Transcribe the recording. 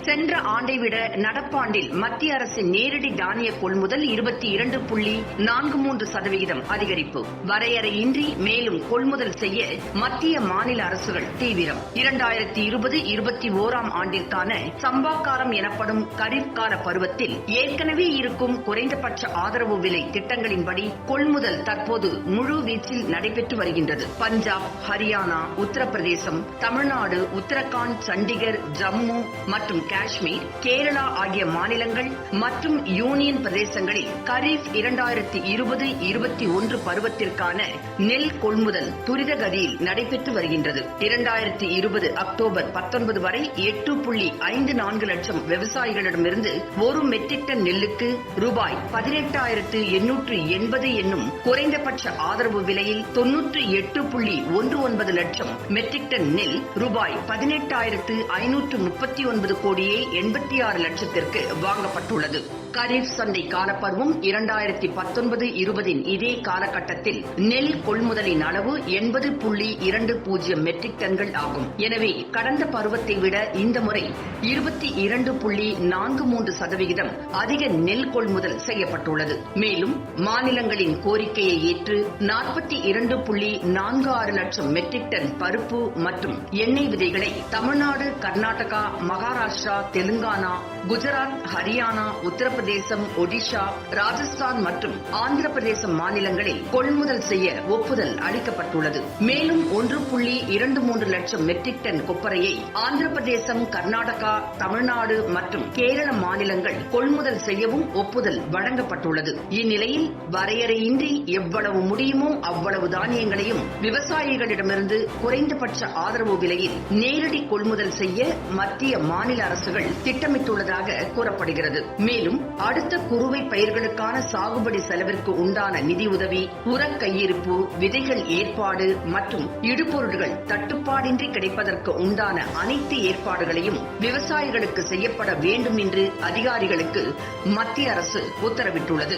சென்ற ஆண்டை விட நடப்பாண்டில் மத்திய அரசின் நேரடி தானிய கொள்முதல் 22.43% அதிகரிப்பு. வரையறையின்றி மேலும் கொள்முதல் செய்ய மத்திய மாநில அரசுகள் தீவிரம். 2020-21 ஆண்டிற்கான சம்பாக்காரம் எனப்படும் கரீப் கால பருவத்தில் ஏற்கனவே இருக்கும் குறைந்தபட்ச ஆதரவு விலை திட்டங்களின்படி கொள்முதல் தற்போது முழு வீச்சில் நடைபெற்று வருகின்றது. பஞ்சாப், ஹரியானா, உத்தரப்பிரதேசம், தமிழ்நாடு, உத்தரகாண்ட், சண்டிகர், ஜம்மு மற்றும் காஷ்மீர், கேரளா ஆகிய மாநிலங்கள் மற்றும் யூனியன் பிரதேசங்களில் கரீப் 2020-21 பருவத்திற்கான நெல் கொள்முதல் துரித கதியில் நடைபெற்று வருகின்றது. 2020 அக்டோபர் 19 வரை 8.54 லட்சம் விவசாயிகளிடமிருந்து ஒரு மெட்ரிக் டன் நெல்லுக்கு ரூபாய் 18,880 என்னும் குறைந்தபட்ச ஆதரவு விலையில் 98.19 லட்சம் மெட்ரிக் டன் நெல் ரூபாய் 18,539 கோடியே 86 லட்சத்திற்கு வாங்கப்பட்டுள்ளது. கரீப் சந்தை காலப்பருவம் 2019-20 இதே காலகட்டத்தில் நெல் கொள்முதலின் அளவு 80.20 மெட்ரிக் டன்கள் ஆகும். எனவே கடந்த பருவத்தை விட இந்த முறை 22.43% அதிக நெல் கொள்முதல் செய்யப்பட்டுள்ளது. மேலும் மாநிலங்களின் கோரிக்கையை ஏற்று 42.46 லட்சம் மெட்ரிக் டன் பருப்பு மற்றும் எண்ணெய் விதைகளை தமிழ்நாடு, கர்நாடகா, மகாராஷ்டிரா, தெலுங்கானா, குஜராத், ஹரியானா, உத்தரப்பிரதேசம், ஒடிஷா, ராஜஸ்தான் மற்றும் ஆந்திர பிரதேசம் மாநிலங்களில் கொள்முதல் செய்ய ஒப்புதல் அளிக்கப்பட்டுள்ளது. மேலும் 1.23 லட்சம் மெட்ரிக் டன் கொப்பரையை ஆந்திர பிரதேசம், கர்நாடகா, தமிழ்நாடு மற்றும் கேரள மாநிலங்கள் கொள்முதல் செய்யவும் ஒப்புதல் வழங்கப்பட்டுள்ளது. இந்நிலையில் வரையறையின்றி எவ்வளவு முடியுமோ அவ்வளவு தானியங்களையும் விவசாயிகளிடமிருந்து குறைந்தபட்ச ஆதரவு விலையில் நேரடி கொள்முதல் செய்ய மத்திய மாநில அரசுகள் திட்டமிட்டுள்ளதாக கூறப்படுகிறது. மேலும் அடுத்த குறுவை பயிர்களுக்கான சாகுபடி செலவிற்கு உண்டான நிதியுதவி, உர கையிருப்பு, விதைகள் ஏற்பாடு மற்றும் இடுபொருட்கள் தட்டுப்பாடின்றி கிடைப்பதற்கு உண்டான அனைத்து ஏற்பாடுகளையும் விவசாயிகளுக்கு செய்யப்பட வேண்டும் என்று அதிகாரிகளுக்கு மத்திய அரசு உத்தரவிட்டுள்ளது.